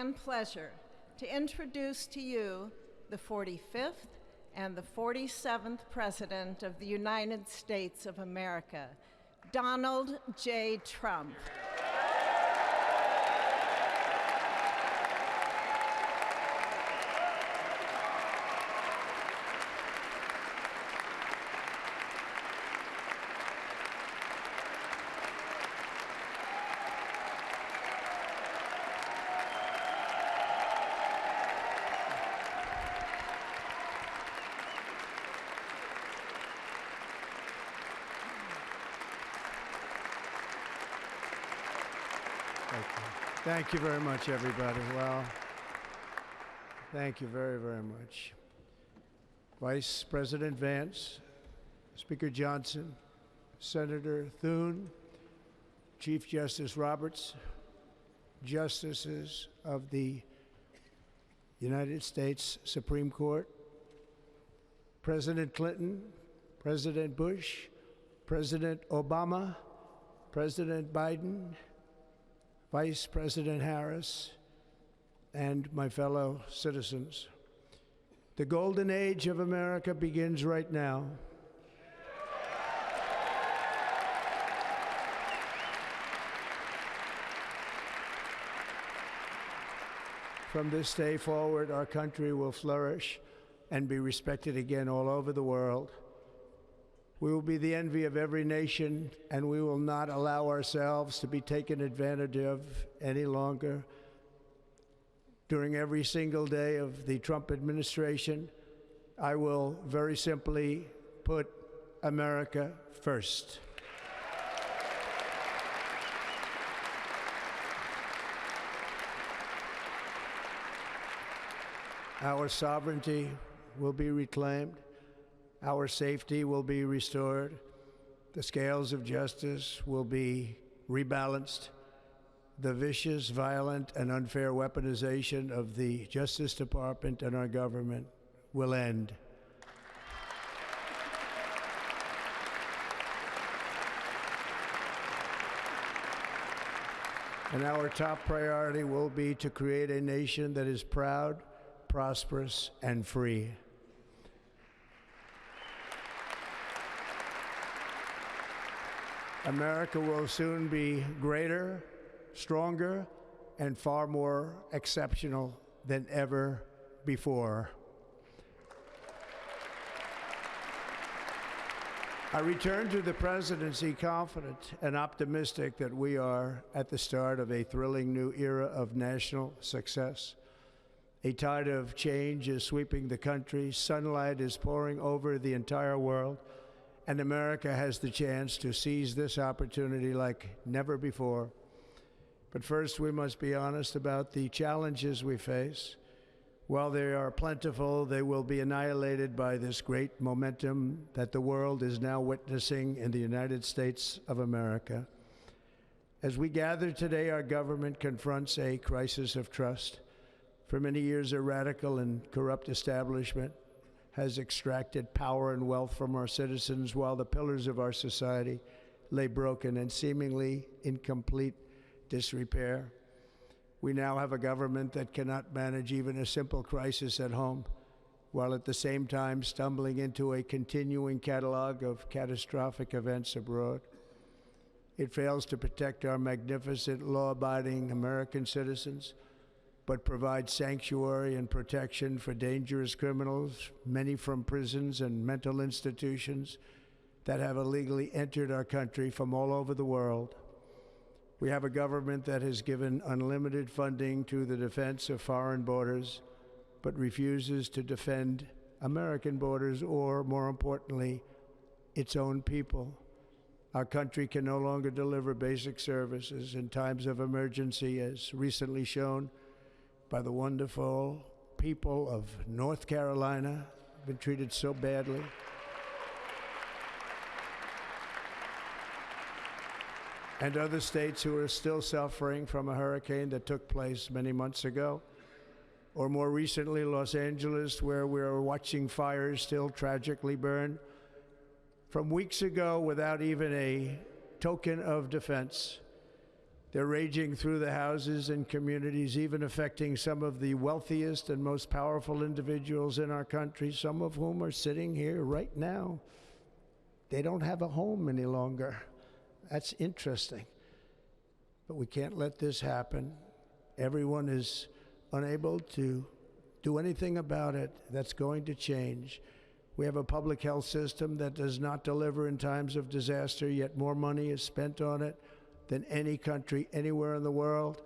and pleasure to introduce to you the 45th and the 47th President of the United States of America, Donald J. Trump. Thank you very much, everybody. Well, thank you very, very much. Vice President Vance, Speaker Johnson, Senator Thune, Chief Justice Roberts, Justices of the United States Supreme Court, President Clinton, President Bush, President Obama, President Biden, Vice President Harris, and my fellow citizens. The golden age of America begins right now. From this day forward, our country will flourish and be respected again all over the world. We will be the envy of every nation, and we will not allow ourselves to be taken advantage of any longer. During every single day of the Trump administration, I will very simply put America first. Our sovereignty will be reclaimed. Our safety will be restored. The scales of justice will be rebalanced. The vicious, violent, and unfair weaponization of the Justice Department and our government will end. And our top priority will be to create a nation that is proud, prosperous, and free. America will soon be greater, stronger, and far more exceptional than ever before. I return to the presidency confident and optimistic that we are at the start of a thrilling new era of national success. A tide of change is sweeping the country, sunlight is pouring over the entire world, and America has the chance to seize this opportunity like never before. But first, we must be honest about the challenges we face. While they are plentiful, they will be annihilated by this great momentum that the world is now witnessing in the United States of America. As we gather today, our government confronts a crisis of trust. For many years, a radical and corrupt establishment has extracted power and wealth from our citizens while the pillars of our society lay broken and seemingly in complete disrepair. We now have a government that cannot manage even a simple crisis at home, while at the same time stumbling into a continuing catalog of catastrophic events abroad. It fails to protect our magnificent, law-abiding American citizens, but provides sanctuary and protection for dangerous criminals, many from prisons and mental institutions that have illegally entered our country from all over the world. We have a government that has given unlimited funding to the defense of foreign borders, but refuses to defend American borders or, more importantly, its own people. Our country can no longer deliver basic services in times of emergency, as recently shown by the wonderful people of North Carolina, been treated so badly. And other states who are still suffering from a hurricane that took place many months ago. Or more recently, Los Angeles, where we are watching fires still tragically burn from weeks ago without even a token of defense. They're raging through the houses and communities, even affecting some of the wealthiest and most powerful individuals in our country, some of whom are sitting here right now. They don't have a home any longer. That's interesting. But we can't let this happen. Everyone is unable to do anything about it. That's going to change. We have a public health system that does not deliver in times of disaster, yet more money is spent on it than any country anywhere in the world.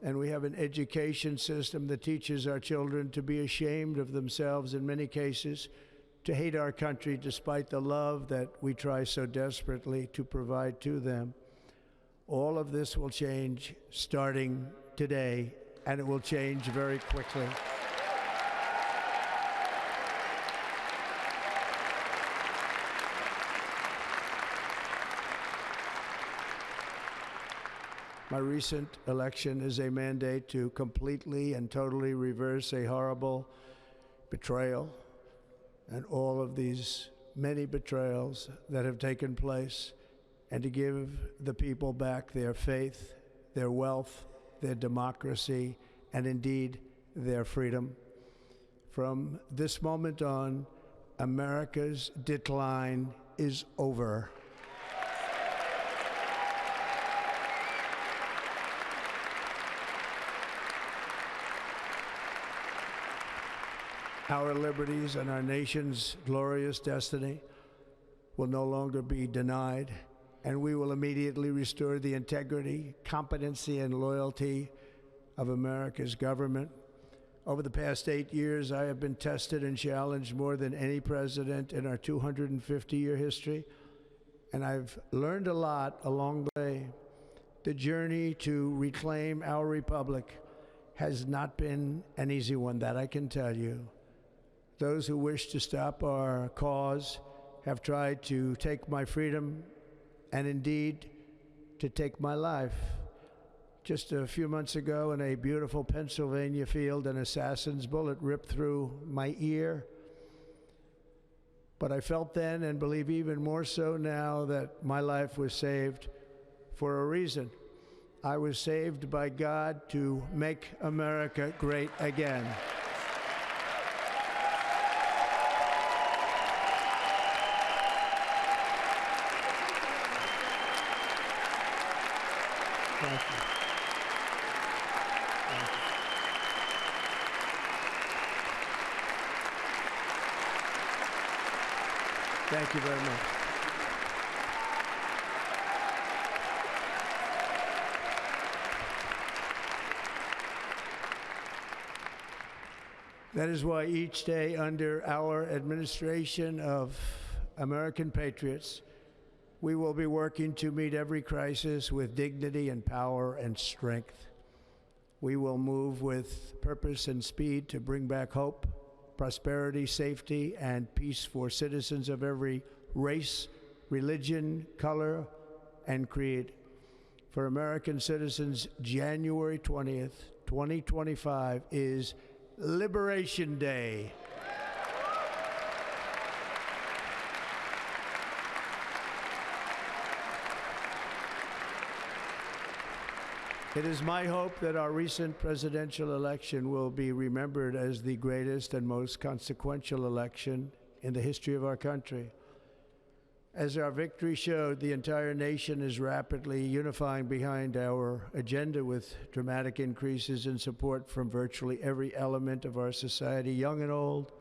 And we have an education system that teaches our children to be ashamed of themselves in many cases, to hate our country despite the love that we try so desperately to provide to them. All of this will change starting today, and it will change very quickly. My recent election is a mandate to completely and totally reverse a horrible betrayal and all of these many betrayals that have taken place, and to give the people back their faith, their wealth, their democracy, and indeed their freedom. From this moment on, America's decline is over. Our liberties and our nation's glorious destiny will no longer be denied, and we will immediately restore the integrity, competency, and loyalty of America's government. Over the past 8 years, I have been tested and challenged more than any president in our 250-year history, and I've learned a lot along the way. The journey to reclaim our republic has not been an easy one, that I can tell you. Those who wish to stop our cause have tried to take my freedom and indeed to take my life. Just a few months ago in a beautiful Pennsylvania field, an assassin's bullet ripped through my ear. But I felt then, and believe even more so now, that my life was saved for a reason. I was saved by God to make America great again. Thank you. Thank you very much. That is why each day under our administration of American patriots, we will be working to meet every crisis with dignity and power and strength. We will move with purpose and speed to bring back hope, prosperity, safety, and peace for citizens of every race, religion, color, and creed. For American citizens, January 20th, 2025 is Liberation Day. It is my hope that our recent presidential election will be remembered as the greatest and most consequential election in the history of our country. As our victory showed, the entire nation is rapidly unifying behind our agenda with dramatic increases in support from virtually every element of our society, young and old,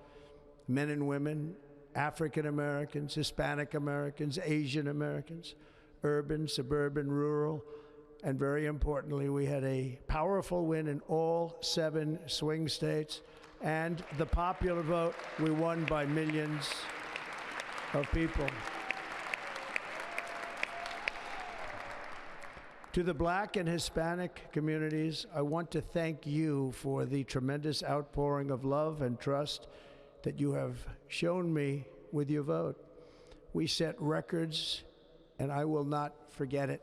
men and women, African Americans, Hispanic Americans, Asian Americans, urban, suburban, rural, and very importantly, we had a powerful win in all 7 swing states, and the popular vote, we won by millions of people. To the Black and Hispanic communities, I want to thank you for the tremendous outpouring of love and trust that you have shown me with your vote. We set records, and I will not forget it.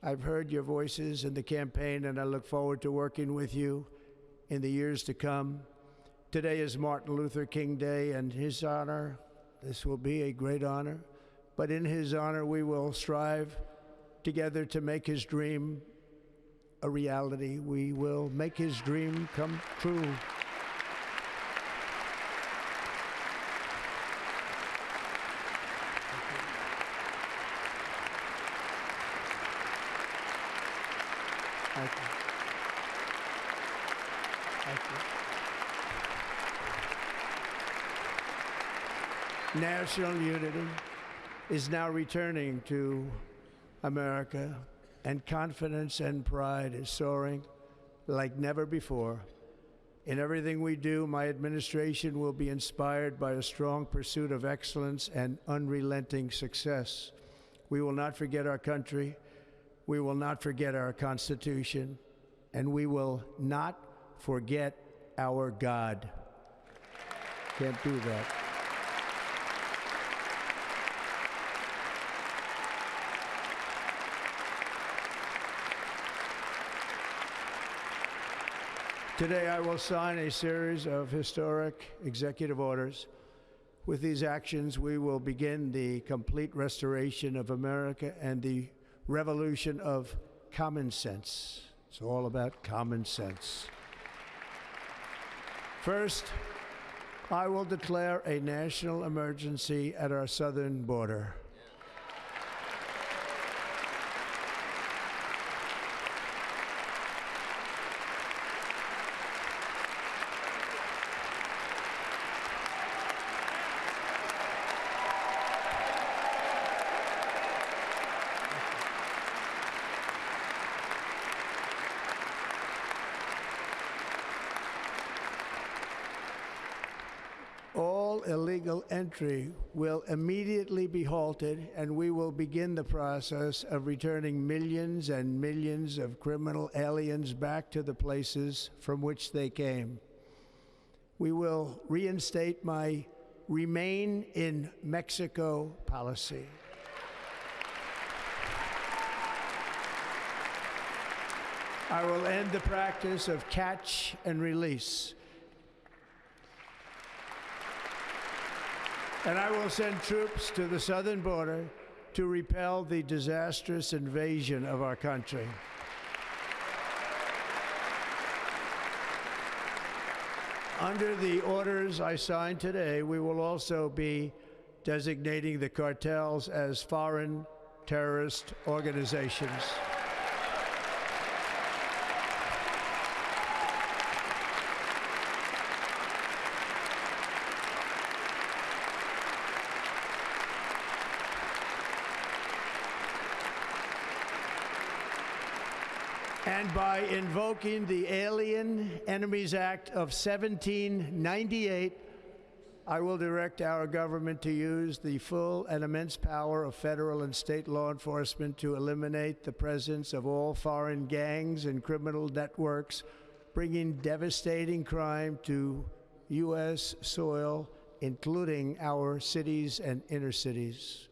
I've heard your voices in the campaign, and I look forward to working with you in the years to come. Today is Martin Luther King Day, and in his honor, this will be a great honor, but in his honor, we will strive together to make his dream a reality. We will make his dream come true. Thank you. Thank you. National unity is now returning to America, and confidence and pride is soaring like never before. In everything we do, my administration will be inspired by a strong pursuit of excellence and unrelenting success. We will not forget our country. We will not forget our Constitution, and we will not forget our God. Can't do that. Today, I will sign a series of historic executive orders. With these actions, we will begin the complete restoration of America and the revolution of common sense. It's all about common sense. First, I will declare a national emergency at our southern border. All illegal entry will immediately be halted, and we will begin the process of returning millions and millions of criminal aliens back to the places from which they came. We will reinstate my Remain in Mexico policy. I will end the practice of catch and release. And I will send troops to the southern border to repel the disastrous invasion of our country. Under the orders I signed today, we will also be designating the cartels as foreign terrorist organizations. And by invoking the Alien Enemies Act of 1798, I will direct our government to use the full and immense power of federal and state law enforcement to eliminate the presence of all foreign gangs and criminal networks, bringing devastating crime to U.S. soil, including our cities and inner cities.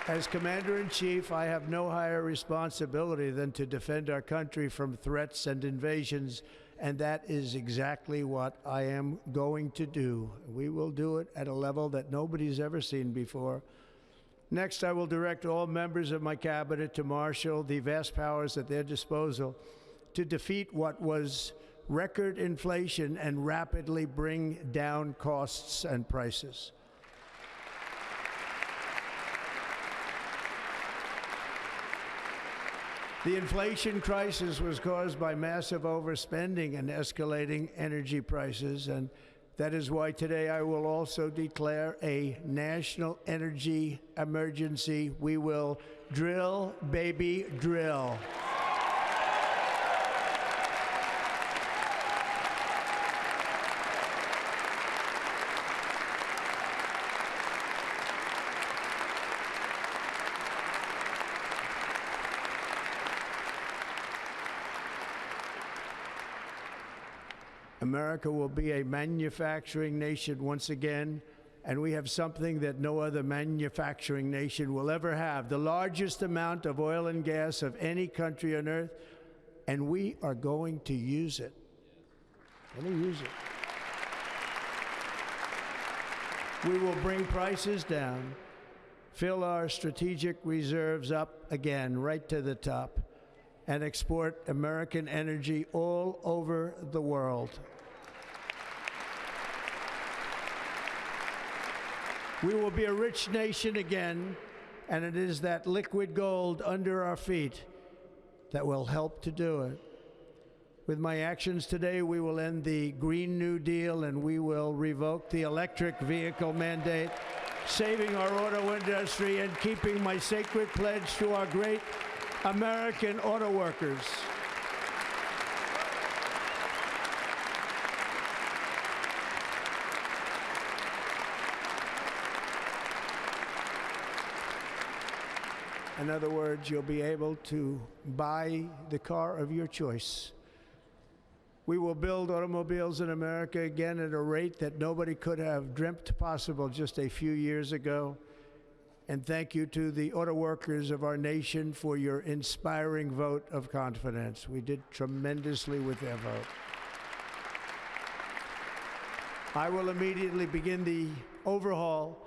As Commander-in-Chief, I have no higher responsibility than to defend our country from threats and invasions, and that is exactly what I am going to do. We will do it at a level that nobody's ever seen before. Next, I will direct all members of my cabinet to marshal the vast powers at their disposal to defeat what was record inflation and rapidly bring down costs and prices. The inflation crisis was caused by massive overspending and escalating energy prices, and that is why today I will also declare a national energy emergency. We will drill, baby, drill. America will be a manufacturing nation once again, and we have something that no other manufacturing nation will ever have, the largest amount of oil and gas of any country on earth, and we are going to use it. We're going to use it. We will bring prices down, fill our strategic reserves up again right to the top, and export American energy all over the world. We will be a rich nation again, and it is that liquid gold under our feet that will help to do it. With my actions today, we will end the Green New Deal and we will revoke the electric vehicle mandate, saving our auto industry and keeping my sacred pledge to our great American auto workers. In other words, you'll be able to buy the car of your choice. We will build automobiles in America again at a rate that nobody could have dreamt possible just a few years ago. And thank you to the auto workers of our nation for your inspiring vote of confidence. We did tremendously with their vote. I will immediately begin the overhaul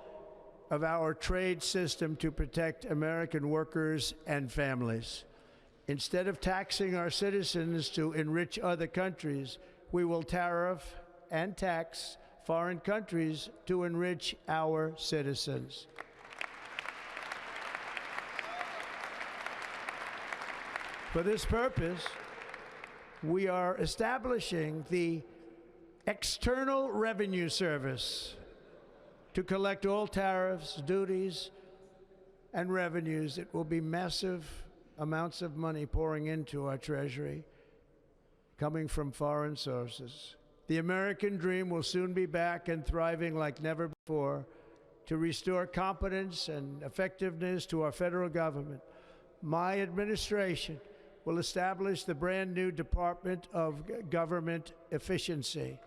of our trade system to protect American workers and families. Instead of taxing our citizens to enrich other countries, we will tariff and tax foreign countries to enrich our citizens. For this purpose, we are establishing the External Revenue Service to collect all tariffs, duties, and revenues. It will be massive amounts of money pouring into our treasury, coming from foreign sources. The American dream will soon be back and thriving like never before to restore competence and effectiveness to our federal government. My administration will establish the brand new Department of Government Efficiency.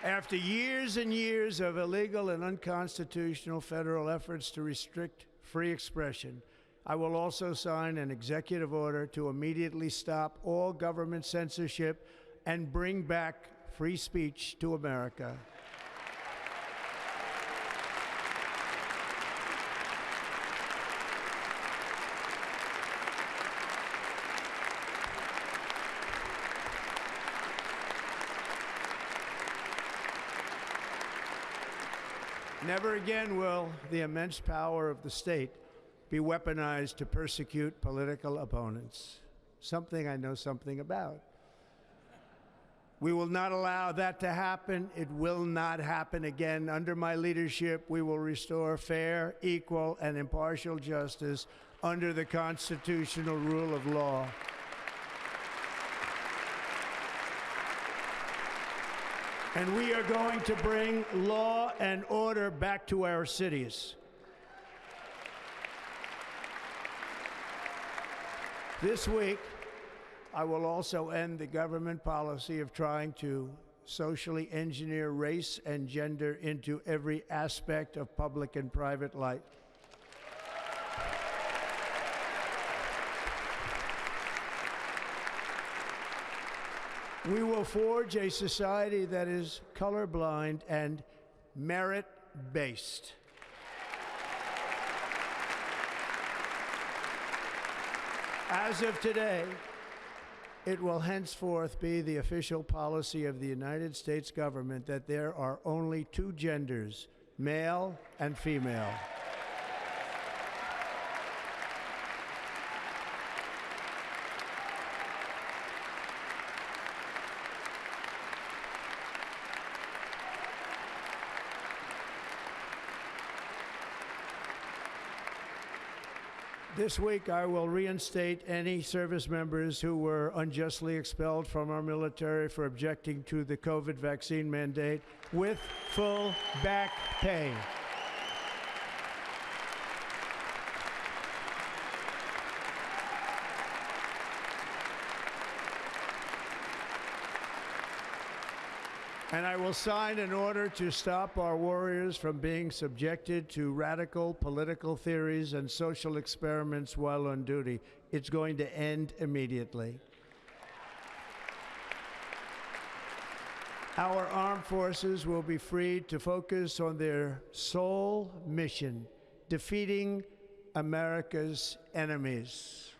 After years and years of illegal and unconstitutional federal efforts to restrict free expression, I will also sign an executive order to immediately stop all government censorship and bring back free speech to America. Never again will the immense power of the state be weaponized to persecute political opponents, something I know something about. We will not allow that to happen. It will not happen again. Under my leadership, we will restore fair, equal, and impartial justice under the constitutional rule of law. And we are going to bring law and order back to our cities. This week, I will also end the government policy of trying to socially engineer race and gender into every aspect of public and private life. We will forge a society that is colorblind and merit-based. As of today, it will henceforth be the official policy of the United States government that there are only two genders, male and female. This week, I will reinstate any service members who were unjustly expelled from our military for objecting to the COVID vaccine mandate with full back pay. And I will sign an order to stop our warriors from being subjected to radical political theories and social experiments while on duty. It's going to end immediately. Our armed forces will be freed to focus on their sole mission, defeating America's enemies.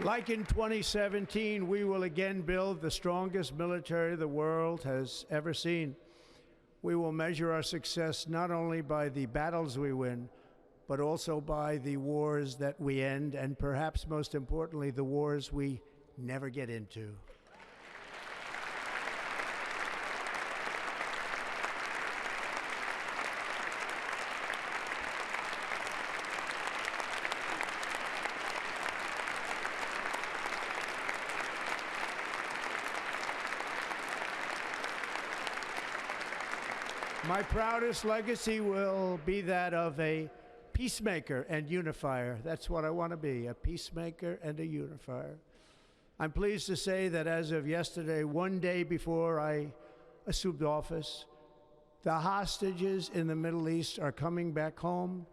Like in 2017, we will again build the strongest military the world has ever seen. We will measure our success not only by the battles we win, but also by the wars that we end, and perhaps most importantly, the wars we never get into. My proudest legacy will be that of a peacemaker and unifier. That's what I want to be, a peacemaker and a unifier. I'm pleased to say that as of yesterday, one day before I assumed office, the hostages in the Middle East are coming back home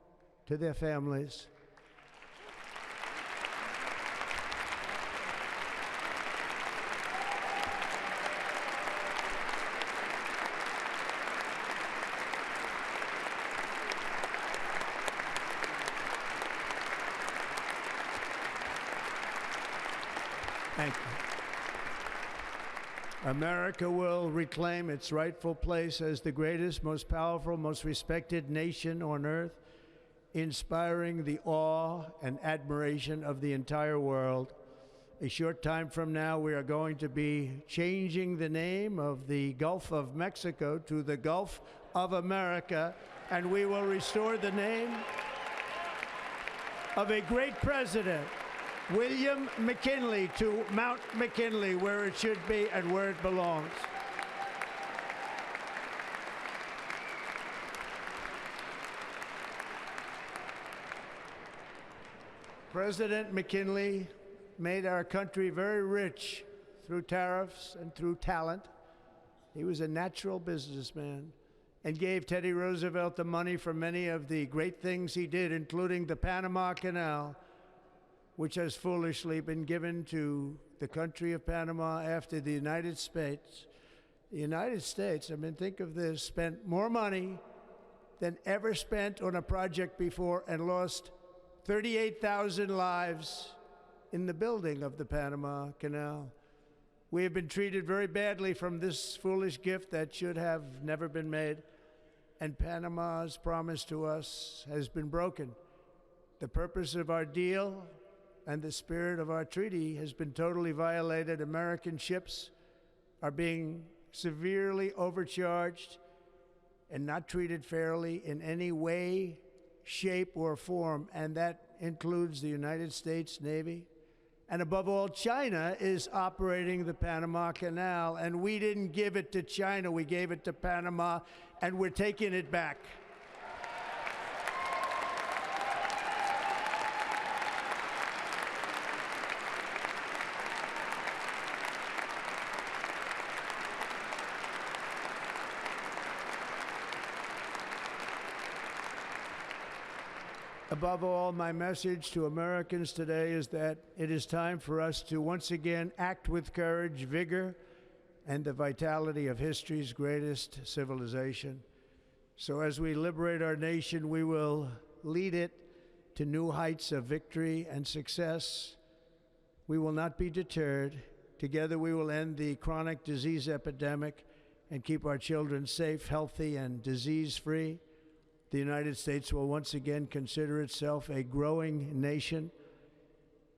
to their families. Thank you. America will reclaim its rightful place as the greatest, most powerful, most respected nation on earth, inspiring the awe and admiration of the entire world. A short time from now, we are going to be changing the name of the Gulf of Mexico to the Gulf of America, and we will restore the name of a great president, William McKinley, to Mount McKinley, where it should be and where it belongs. President McKinley made our country very rich through tariffs and through talent. He was a natural businessman and gave Teddy Roosevelt the money for many of the great things he did, including the Panama Canal, which has foolishly been given to the country of Panama after the United States. The United States, I mean, think of this, spent more money than ever spent on a project before and lost 38,000 lives in the building of the Panama Canal. We have been treated very badly from this foolish gift that should have never been made, and Panama's promise to us has been broken. The purpose of our deal and the spirit of our treaty has been totally violated. American ships are being severely overcharged and not treated fairly in any way, shape, or form, and that includes the United States Navy. And above all, China is operating the Panama Canal, and we didn't give it to China, we gave it to Panama, and we're taking it back. Above all, my message to Americans today is that it is time for us to once again act with courage, vigor, and the vitality of history's greatest civilization. So as we liberate our nation, we will lead it to new heights of victory and success. We will not be deterred. Together we will end the chronic disease epidemic and keep our children safe, healthy, and disease-free. The United States will once again consider itself a growing nation,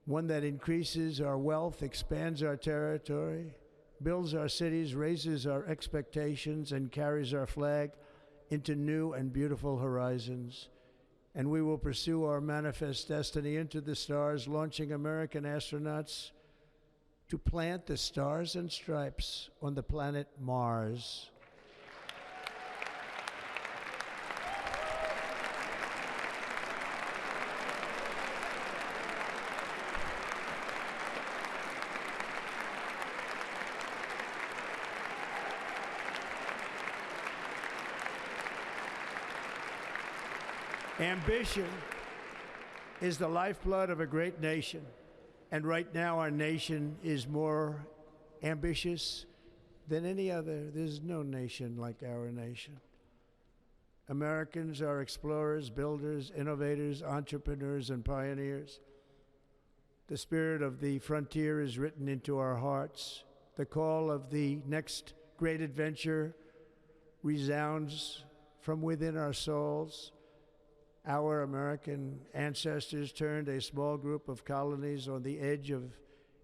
one that increases our wealth, expands our territory, builds our cities, raises our expectations, and carries our flag into new and beautiful horizons. and we will pursue our manifest destiny into the stars, launching American astronauts to plant the stars and stripes on the planet Mars. Ambition is the lifeblood of a great nation, and right now our nation is more ambitious than any other. There's no nation like our nation. Americans are explorers, builders, innovators, entrepreneurs, and pioneers. The spirit of the frontier is written into our hearts. The call of the next great adventure resounds from within our souls. Our American ancestors turned a small group of colonies on the edge of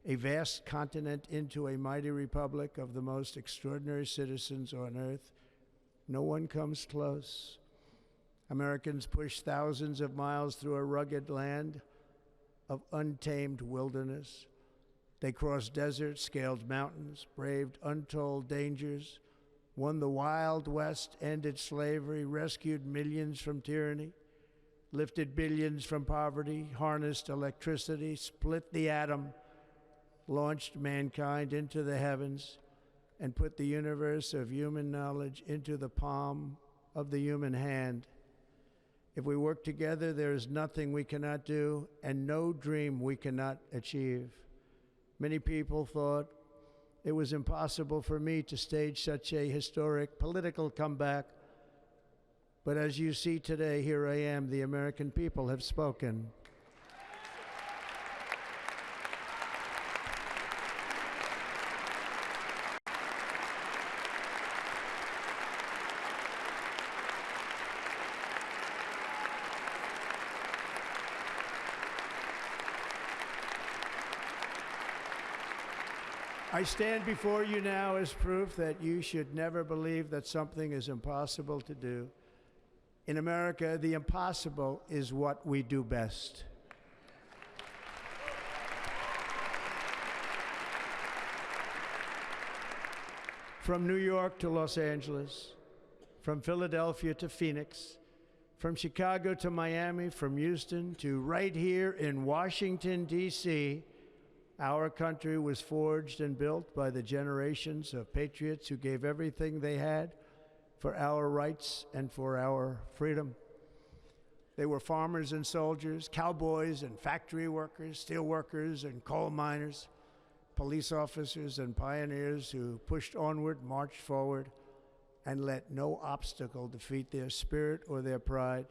a vast continent into a mighty republic of the most extraordinary citizens on earth. No one comes close. Americans pushed thousands of miles through a rugged land of untamed wilderness. They crossed deserts, scaled mountains, braved untold dangers, won the Wild West, ended slavery, rescued millions from tyranny, lifted billions from poverty, harnessed electricity, split the atom, launched mankind into the heavens, and put the universe of human knowledge into the palm of the human hand. If we work together, there is nothing we cannot do and no dream we cannot achieve. Many people thought it was impossible for me to stage such a historic political comeback. But as you see today, here I am. The American people have spoken. I stand before you now as proof that you should never believe that something is impossible to do. In America, the impossible is what we do best. From New York to Los Angeles, from Philadelphia to Phoenix, from Chicago to Miami, from Houston to right here in Washington, D.C., our country was forged and built by the generations of patriots who gave everything they had for our rights and for our freedom. They were farmers and soldiers, cowboys and factory workers, steel workers and coal miners, police officers and pioneers who pushed onward, marched forward, and let no obstacle defeat their spirit or their pride.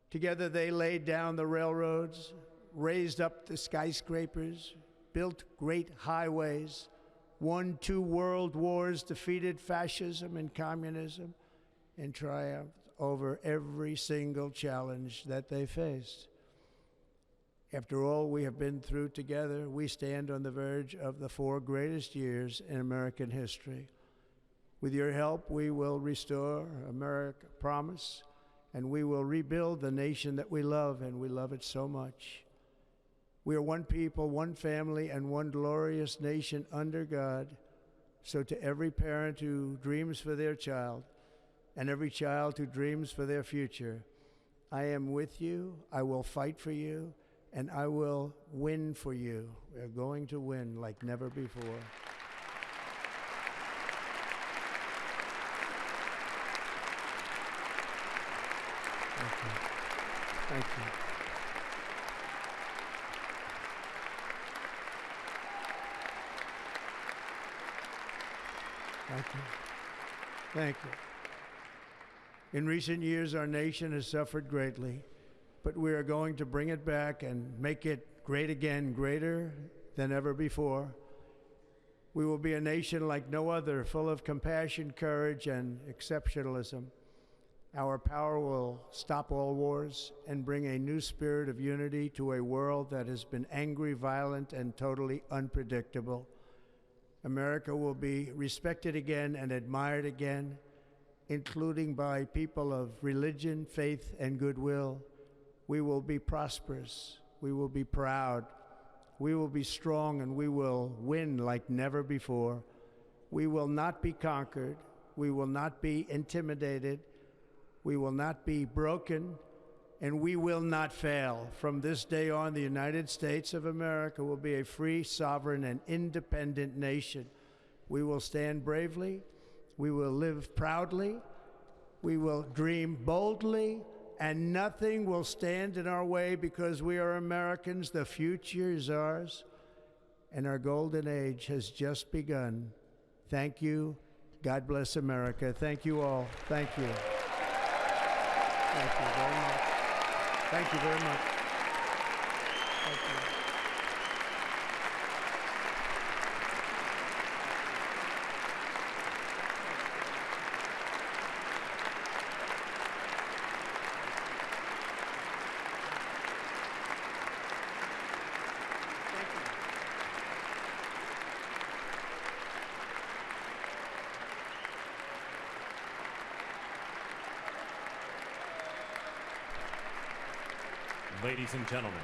Together they laid down the railroads, raised up the skyscrapers, built great highways, won 2 world wars, defeated fascism and communism, and triumphed over every single challenge that they faced. After all we have been through together, we stand on the verge of the 4 greatest years in American history. With your help, we will restore America, promise, and we will rebuild the nation that we love, and we love it so much. We are one people, one family, and one glorious nation under God. So to every parent who dreams for their child, and every child who dreams for their future, I am with you, I will fight for you, and I will win for you. We're going to win like never before. Thank you. Thank you. Thank you. Thank you. In recent years, our nation has suffered greatly, but we are going to bring it back and make it great again, greater than ever before. We will be a nation like no other, full of compassion, courage, and exceptionalism. Our power will stop all wars and bring a new spirit of unity to a world that has been angry, violent, and totally unpredictable. America will be respected again and admired again. including by people of religion, faith, and goodwill, we will be prosperous, we will be proud, we will be strong, and we will win like never before. We will not be conquered, we will not be intimidated, we will not be broken, and we will not fail. From this day on, the United States of America will be a free, sovereign, and independent nation. We will stand bravely, we will live proudly, we will dream boldly, and nothing will stand in our way because we are Americans. The future is ours, and our golden age has just begun. Thank you. God bless America. Thank you all. Thank you. Thank you very much. Thank you very much. Thank you. Ladies and gentlemen,